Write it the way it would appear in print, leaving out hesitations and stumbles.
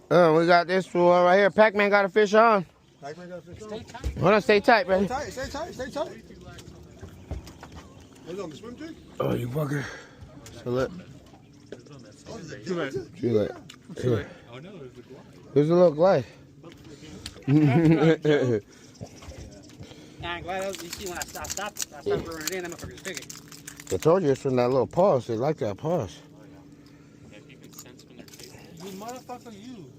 We got this one right here. Pac-Man got a fish on. Pac-Man got a fish on? Stay tight. Hold on, stay tight, baby. Stay tight, stay tight, stay tight. What's on the swim jig? Oh, you fucker. So look. Too late. Too late. Yeah. Oh no, there's a little glide. I'm glad you see when I stopped running in, that motherfucker's bigger. I told you it's from that little pause. They like that pause. Yeah, if you can sense when they're chasing. You motherfucker, you.